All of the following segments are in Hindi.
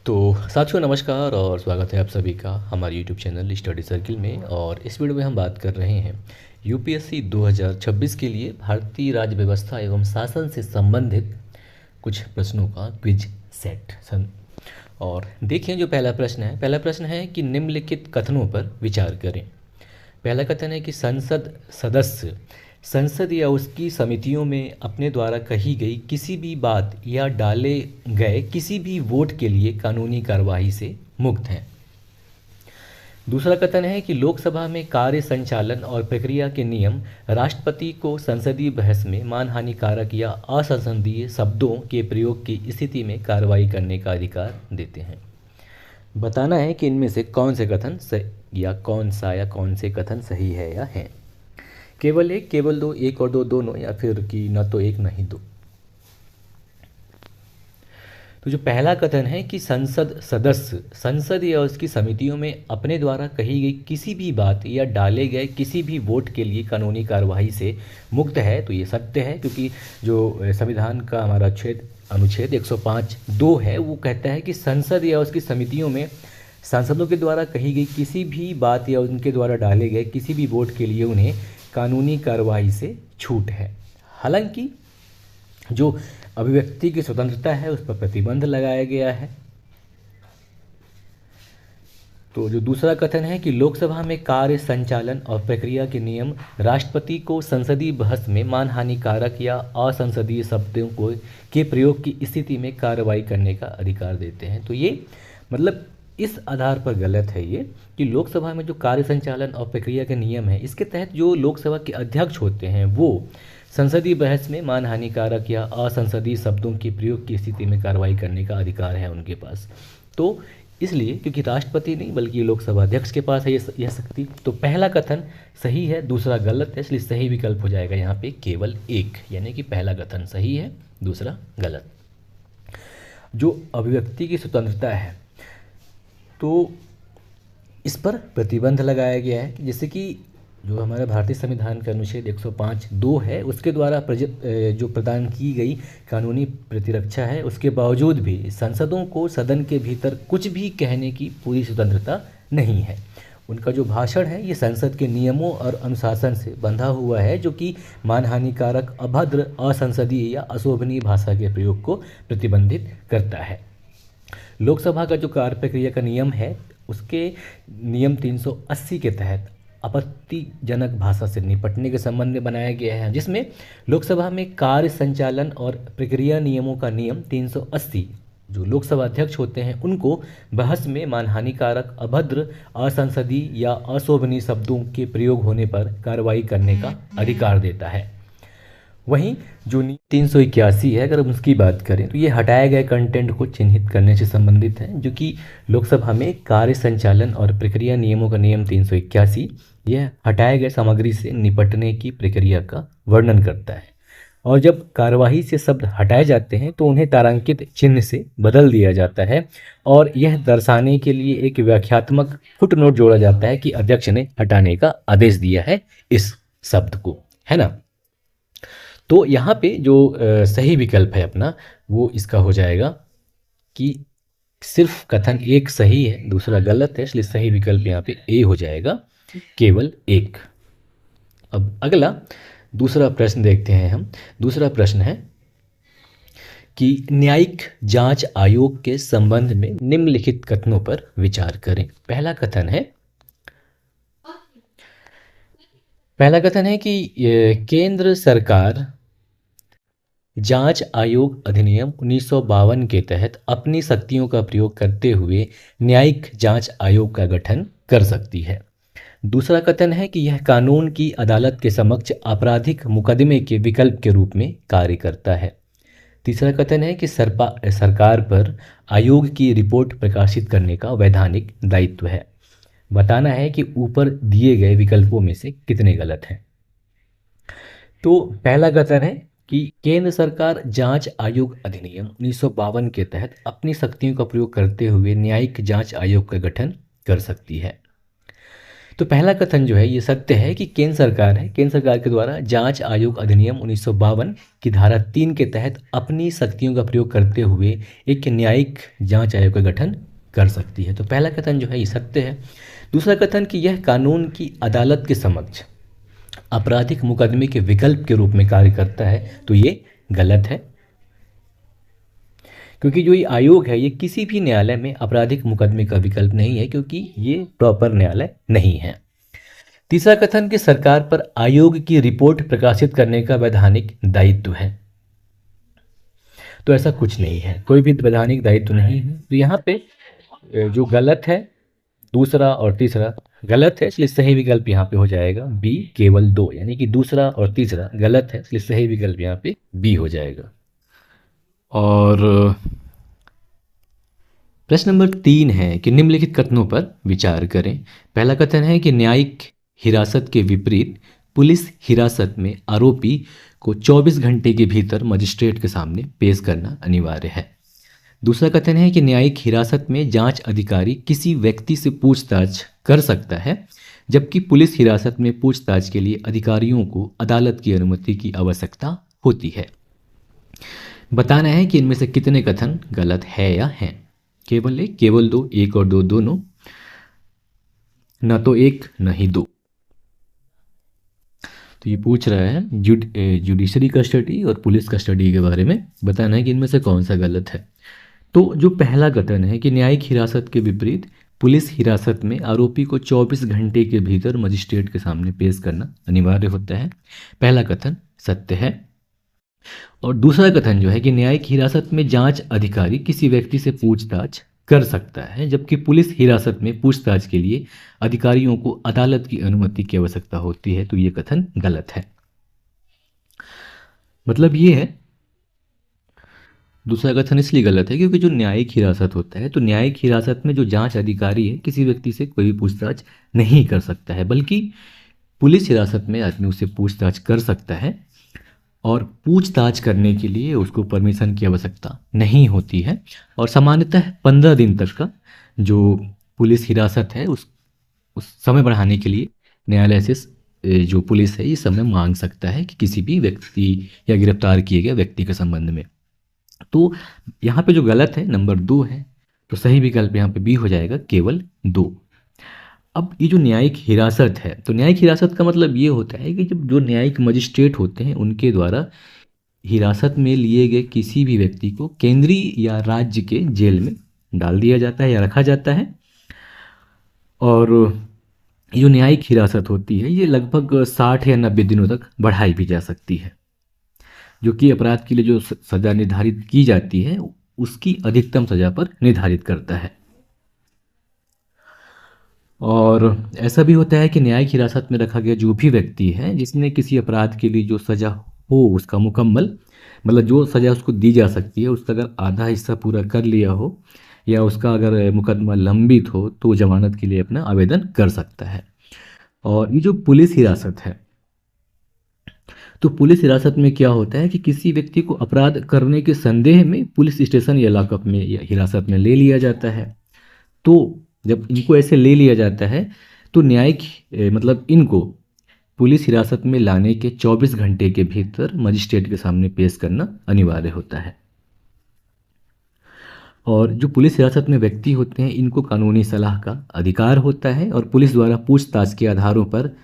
तो साथियों नमस्कार और स्वागत है आप सभी का हमारे YouTube चैनल स्टडी सर्किल में। और इस वीडियो में हम बात कर रहे हैं यूपीएससी 2026 के लिए भारतीय राज्य व्यवस्था एवं शासन से संबंधित कुछ प्रश्नों का क्विज सेट सन। और देखिए जो पहला प्रश्न है कि निम्नलिखित कथनों पर विचार करें। पहला कथन है कि संसद सदस्य संसद या उसकी समितियों में अपने द्वारा कही गई किसी भी बात या डाले गए किसी भी वोट के लिए कानूनी कार्यवाही से मुक्त हैं। दूसरा कथन है कि लोकसभा में कार्य संचालन और प्रक्रिया के नियम राष्ट्रपति को संसदीय बहस में मानहानिकारक या असंसदीय शब्दों के प्रयोग की स्थिति में कार्रवाई करने का अधिकार देते हैं। बताना है कि इनमें से कौन से कथन कौन से कथन सही है या है। केवल एक, केवल दो, एक और दो, दोनों, या फिर कि न तो एक न ही दो। तो जो पहला कथन है कि संसद सदस्य संसद या उसकी समितियों में अपने द्वारा कही गई किसी भी बात या डाले गए किसी भी वोट के लिए कानूनी कार्यवाही से मुक्त है, तो ये सत्य है, क्योंकि जो संविधान का हमारा अनुच्छेद 105(2) है वो कहता है कि संसद या उसकी समितियों में सांसदों के द्वारा कही गई किसी भी बात या उनके द्वारा डाले गए किसी भी वोट के लिए उन्हें कानूनी कार्रवाई से छूट है। हालांकि जो अभिव्यक्ति की स्वतंत्रता है उस पर प्रतिबंध लगाया गया है। तो जो दूसरा कथन है कि लोकसभा में कार्य संचालन और प्रक्रिया के नियम राष्ट्रपति को संसदीय बहस में मानहानिकारक या असंसदीय शब्दों के प्रयोग की स्थिति में कार्रवाई करने का अधिकार देते हैं। तो ये मतलब इस आधार पर गलत है ये कि लोकसभा में जो कार्य संचालन और प्रक्रिया के नियम है इसके तहत जो लोकसभा के अध्यक्ष होते हैं वो संसदीय बहस में मानहानिकारक या असंसदीय शब्दों के प्रयोग की स्थिति में कार्रवाई करने का अधिकार है उनके पास। तो इसलिए क्योंकि राष्ट्रपति नहीं बल्कि लोकसभा अध्यक्ष के पास है यह शक्ति, तो पहला कथन सही है, दूसरा गलत है, इसलिए सही विकल्प हो जाएगा यहाँ पे केवल एक, यानी कि पहला कथन सही है, दूसरा गलत। जो अभिव्यक्ति की स्वतंत्रता है तो इस पर प्रतिबंध लगाया गया है, जैसे कि जो हमारा भारतीय संविधान का अनुच्छेद 105(2) है उसके द्वारा जो प्रदान की गई कानूनी प्रतिरक्षा है, उसके बावजूद भी सांसदों को सदन के भीतर कुछ भी कहने की पूरी स्वतंत्रता नहीं है। उनका जो भाषण है ये संसद के नियमों और अनुशासन से बंधा हुआ है, जो कि मानहानिकारक, अभद्र, असंसदीय या अशोभनीय भाषा के प्रयोग को प्रतिबंधित करता है। लोकसभा का जो कार्य प्रक्रिया का नियम है उसके नियम 380 के तहत आपत्तिजनक भाषा से निपटने के संबंध में बनाया गया है, जिसमें लोकसभा में कार्य संचालन और प्रक्रिया नियमों का नियम 380 जो लोकसभा अध्यक्ष होते हैं उनको बहस में मानहानिकारक, अभद्र, असंसदीय या अशोभनीय शब्दों के प्रयोग होने पर कार्रवाई करने का अधिकार देता है। वहीं जो 381 है अगर हम उसकी बात करें तो ये हटाए गए कंटेंट को चिन्हित करने से संबंधित है, जो कि लोकसभा में कार्य संचालन और प्रक्रिया नियमों का नियम 381 यह हटाए गए सामग्री से निपटने की प्रक्रिया का वर्णन करता है। और जब कार्यवाही से शब्द हटाए जाते हैं तो उन्हें तारांकित चिन्ह से बदल दिया जाता है और यह दर्शाने के लिए एक व्याख्यात्मक फुटनोट जोड़ा जाता है कि अध्यक्ष ने हटाने का आदेश दिया है इस शब्द को, है ना। तो यहाँ पे जो सही विकल्प है अपना वो इसका हो जाएगा कि सिर्फ कथन एक सही है, दूसरा गलत है, इसलिए सही विकल्प यहाँ पे ए हो जाएगा, केवल एक। अब अगला दूसरा प्रश्न देखते हैं हम। दूसरा प्रश्न है कि न्यायिक जांच आयोग के संबंध में निम्नलिखित कथनों पर विचार करें। पहला कथन है कि केंद्र सरकार जांच आयोग अधिनियम 1952 के तहत अपनी शक्तियों का प्रयोग करते हुए न्यायिक जांच आयोग का गठन कर सकती है। दूसरा कथन है कि यह कानून की अदालत के समक्ष आपराधिक मुकदमे के विकल्प के रूप में कार्य करता है। तीसरा कथन है कि सरकार पर आयोग की रिपोर्ट प्रकाशित करने का वैधानिक दायित्व है। बताना है कि ऊपर दिए गए विकल्पों में से कितने गलत हैं। तो पहला कथन है कि केंद्र सरकार जांच आयोग अधिनियम 1952 के तहत अपनी शक्तियों का प्रयोग करते हुए न्यायिक जांच आयोग का गठन कर सकती है। तो पहला कथन जो है ये सत्य है कि केंद्र सरकार के द्वारा जांच आयोग अधिनियम 1952 की धारा 3 के तहत अपनी शक्तियों का प्रयोग करते हुए एक न्यायिक जांच आयोग का गठन कर सकती है। तो पहला कथन जो है ये सत्य है। दूसरा कथन कि यह कानून की अदालत के समक्ष आपराधिक मुकदमे के विकल्प के रूप में कार्य करता है, तो ये गलत है, क्योंकि जो ये आयोग है ये किसी भी न्यायालय में आपराधिक मुकदमे का विकल्प नहीं है, क्योंकि ये प्रॉपर न्यायालय नहीं है। तीसरा कथन कि सरकार पर आयोग की रिपोर्ट प्रकाशित करने का वैधानिक दायित्व है, तो ऐसा कुछ नहीं है, कोई भी वैधानिक दायित्व नहीं है। तो यहाँ पे जो गलत है दूसरा और तीसरा गलत है, इसलिए सही विकल्प यहाँ पे हो जाएगा बी, केवल 2, यानी कि दूसरा और तीसरा गलत है, इसलिए सही विकल्प यहाँ पे बी हो जाएगा। और प्रश्न नंबर 3 है कि निम्नलिखित कथनों पर विचार करें। पहला कथन है कि न्यायिक हिरासत के विपरीत पुलिस हिरासत में आरोपी को 24 घंटे के भीतर मजिस्ट्रेट के सामने पेश करना अनिवार्य है। दूसरा कथन है कि न्यायिक हिरासत में जांच अधिकारी किसी व्यक्ति से पूछताछ कर सकता है, जबकि पुलिस हिरासत में पूछताछ के लिए अधिकारियों को अदालत की अनुमति की आवश्यकता होती है। बताना है कि इनमें से कितने कथन गलत है या हैं। केवल 1, केवल 2, 1 और 2 दोनों, न तो 1 न ही 2। तो ये पूछ रहा है जुडिशरी कस्टडी और पुलिस कस्टडी के बारे में। बताना है कि इनमें से कौन सा गलत है। तो जो पहला कथन है कि न्यायिक हिरासत के विपरीत पुलिस हिरासत में आरोपी को 24 घंटे के भीतर मजिस्ट्रेट के सामने पेश करना अनिवार्य होता है, पहला कथन सत्य है। और दूसरा कथन जो है कि न्यायिक हिरासत में जांच अधिकारी किसी व्यक्ति से पूछताछ कर सकता है, जबकि पुलिस हिरासत में पूछताछ के लिए अधिकारियों को अदालत की अनुमति की आवश्यकता होती है, तो ये कथन गलत है। मतलब ये है, दूसरा कथन इसलिए गलत है क्योंकि जो न्यायिक हिरासत होता है, तो न्यायिक हिरासत में जो जांच अधिकारी है किसी व्यक्ति से कोई भी पूछताछ नहीं कर सकता है, बल्कि पुलिस हिरासत में आदमी उससे पूछताछ कर सकता है और पूछताछ करने के लिए उसको परमिशन की आवश्यकता नहीं होती है। और सामान्यतः 15 दिन तक का जो पुलिस हिरासत है उस समय बढ़ाने के लिए न्यायालय से जो पुलिस है ये समय मांग सकता है कि किसी भी व्यक्ति या गिरफ्तार किए गए व्यक्ति के संबंध में। तो यहाँ पे जो गलत है नंबर 2 है, तो सही विकल्प यहाँ पे बी हो जाएगा, केवल 2। अब ये जो न्यायिक हिरासत है, तो न्यायिक हिरासत का मतलब ये होता है कि जब जो न्यायिक मजिस्ट्रेट होते हैं उनके द्वारा हिरासत में लिए गए किसी भी व्यक्ति को केंद्रीय या राज्य के जेल में डाल दिया जाता है या रखा जाता है। और ये जो न्यायिक हिरासत होती है ये लगभग 60 या 90 दिनों तक बढ़ाई भी जा सकती है, जो कि अपराध के लिए जो सज़ा निर्धारित की जाती है उसकी अधिकतम सज़ा पर निर्धारित करता है। और ऐसा भी होता है कि न्यायिक हिरासत में रखा गया जो भी व्यक्ति है जिसने किसी अपराध के लिए जो सज़ा हो उसका मुकम्मल, मतलब जो सज़ा उसको दी जा सकती है उसका अगर आधा हिस्सा पूरा कर लिया हो या उसका अगर मुकदमा लंबित हो तो जमानत के लिए अपना आवेदन कर सकता है। और ये जो पुलिस हिरासत है, तो पुलिस हिरासत में क्या होता है कि किसी व्यक्ति को अपराध करने के संदेह में पुलिस स्टेशन या लॉकअप में या हिरासत में ले लिया जाता है। तो जब इनको ऐसे ले लिया जाता है तो न्यायिक मतलब इनको पुलिस हिरासत में लाने के 24 घंटे के भीतर मजिस्ट्रेट के सामने पेश करना अनिवार्य होता है। और जो पुलिस हिरासत में व्यक्ति होते हैं इनको कानूनी सलाह का अधिकार होता है और पुलिस द्वारा पूछताछ के आधारों पर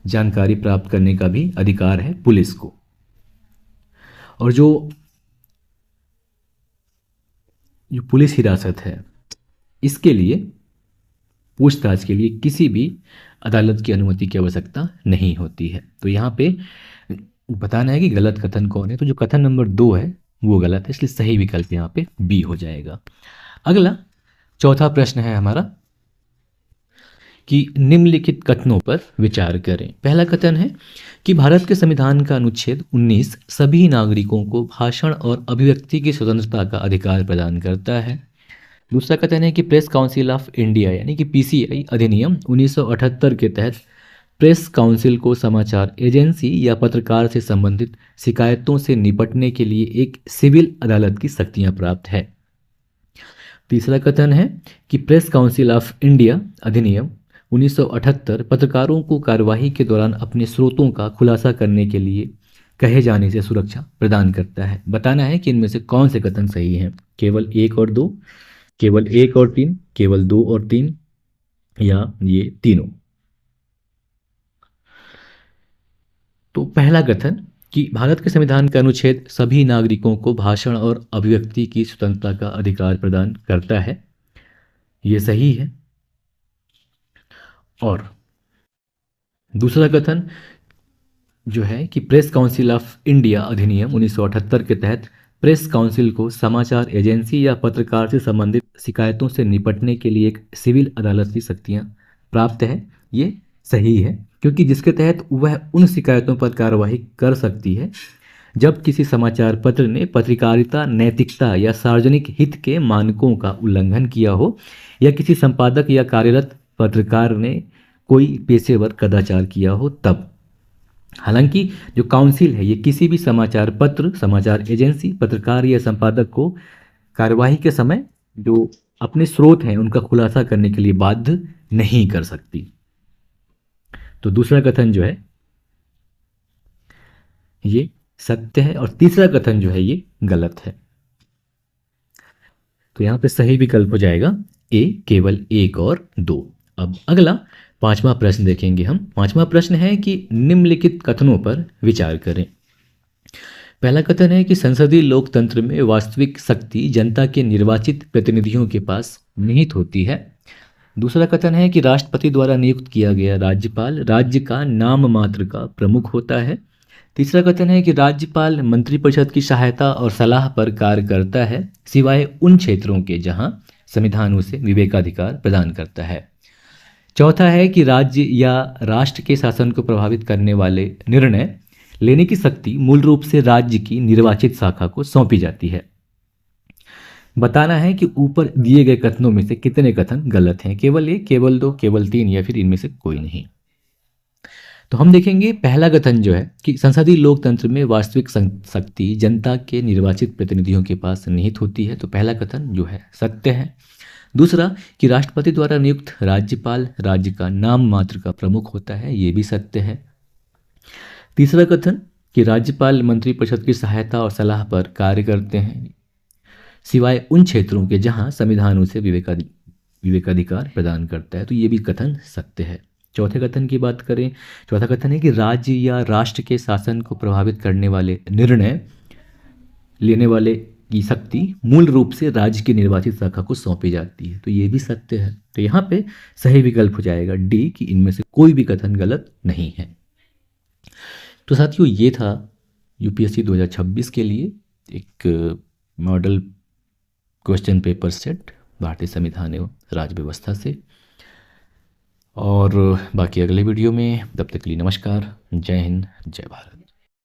जानकारी प्राप्त करने का भी अधिकार है पुलिस को। और जो पुलिस हिरासत है इसके लिए पूछताछ के लिए किसी भी अदालत की अनुमति की आवश्यकता नहीं होती है। तो यहाँ पे बताना है कि गलत कथन कौन है। तो जो कथन नंबर 2 है वो गलत है, इसलिए सही विकल्प यहाँ पे बी हो जाएगा। अगला चौथा प्रश्न है हमारा कि निम्नलिखित कथनों पर विचार करें। पहला कथन है कि भारत के संविधान का अनुच्छेद 19 सभी नागरिकों को भाषण और अभिव्यक्ति की स्वतंत्रता का अधिकार प्रदान करता है। दूसरा कथन है कि प्रेस काउंसिल ऑफ इंडिया यानी कि पीसीआई अधिनियम 1978 के तहत प्रेस काउंसिल को समाचार एजेंसी या पत्रकार से संबंधित शिकायतों से निपटने के लिए एक सिविल अदालत की शक्तियां प्राप्त है। तीसरा कथन है कि प्रेस काउंसिल ऑफ इंडिया अधिनियम 1978 पत्रकारों को कार्यवाही के दौरान अपने स्रोतों का खुलासा करने के लिए कहे जाने से सुरक्षा प्रदान करता है। बताना है कि इनमें से कौन से कथन सही हैं। केवल 1 और 2, केवल 1 और 3, केवल 2 और 3, या ये तीनों। तो पहला कथन कि भारत के संविधान का अनुच्छेद सभी नागरिकों को भाषण और अभिव्यक्ति की स्वतंत्रता का अधिकार प्रदान करता है, ये सही है। और दूसरा कथन जो है कि प्रेस काउंसिल ऑफ इंडिया अधिनियम 1978 के तहत प्रेस काउंसिल को समाचार एजेंसी या पत्रकार से संबंधित शिकायतों से निपटने के लिए एक सिविल अदालत की शक्तियां प्राप्त है, ये सही है, क्योंकि जिसके तहत वह उन शिकायतों पर कार्रवाई कर सकती है जब किसी समाचार पत्र ने पत्रकारिता नैतिकता या सार्वजनिक हित के मानकों का उल्लंघन किया हो, या किसी संपादक या कार्यरत पत्रकार ने कोई पेशेवर कदाचार किया हो तब। हालांकि जो काउंसिल है ये किसी भी समाचार पत्र, समाचार एजेंसी, पत्रकार या संपादक को कार्यवाही के समय जो अपने स्रोत हैं उनका खुलासा करने के लिए बाध्य नहीं कर सकती। तो दूसरा कथन जो है ये सत्य है और तीसरा कथन जो है ये गलत है। तो यहां पे सही विकल्प हो जाएगा ए, केवल 1 और 2। अब अगला 5वां प्रश्न देखेंगे हम। 5वां प्रश्न है कि निम्नलिखित कथनों पर विचार करें। पहला कथन है कि संसदीय लोकतंत्र में वास्तविक शक्ति जनता के निर्वाचित प्रतिनिधियों के पास निहित होती है। दूसरा कथन है कि राष्ट्रपति द्वारा नियुक्त किया गया राज्यपाल राज्य का नाम मात्र का प्रमुख होता है। तीसरा कथन है कि राज्यपाल मंत्रिपरिषद की सहायता और सलाह पर कार्य करता है, सिवाय उन क्षेत्रों के जहां संविधान उसे विवेकाधिकार प्रदान करता है। चौथा है कि राज्य या राष्ट्र के शासन को प्रभावित करने वाले निर्णय लेने की शक्ति मूल रूप से राज्य की निर्वाचित शाखा को सौंपी जाती है। बताना है कि ऊपर दिए गए कथनों में से कितने कथन गलत हैं। केवल 1, केवल 2, केवल 3 या फिर इनमें से कोई नहीं। तो हम देखेंगे पहला कथन जो है कि संसदीय लोकतंत्र में वास्तविक शक्ति जनता के निर्वाचित प्रतिनिधियों के पास निहित होती है, तो पहला कथन जो है सत्य है। दूसरा कि राष्ट्रपति द्वारा नियुक्त राज्यपाल राज्य का नाम मात्र का प्रमुख होता है, ये भी सत्य है। तीसरा कथन कि राज्यपाल मंत्रिपरिषद की सहायता और सलाह पर कार्य करते हैं, सिवाय उन क्षेत्रों के जहां संविधान उसे विवेकाधिकार प्रदान करता है, तो ये भी कथन सत्य है। चौथे कथन की बात करें, चौथा कथन है कि राज्य या राष्ट्र के शासन को प्रभावित करने वाले निर्णय लेने वाले की शक्ति मूल रूप से राज्य की निर्वाचित शाखा को सौंपी जाती है, तो ये भी सत्य है। तो यहाँ पे सही विकल्प हो जाएगा डी कि इनमें से कोई भी कथन गलत नहीं है। तो साथियों ये था यूपीएससी 2026 के लिए एक मॉडल क्वेश्चन पेपर सेट भारतीय संविधान एवं राज्य व्यवस्था से। और बाकी अगले वीडियो में, तब तक के लिए नमस्कार, जय हिंद, जय भारत।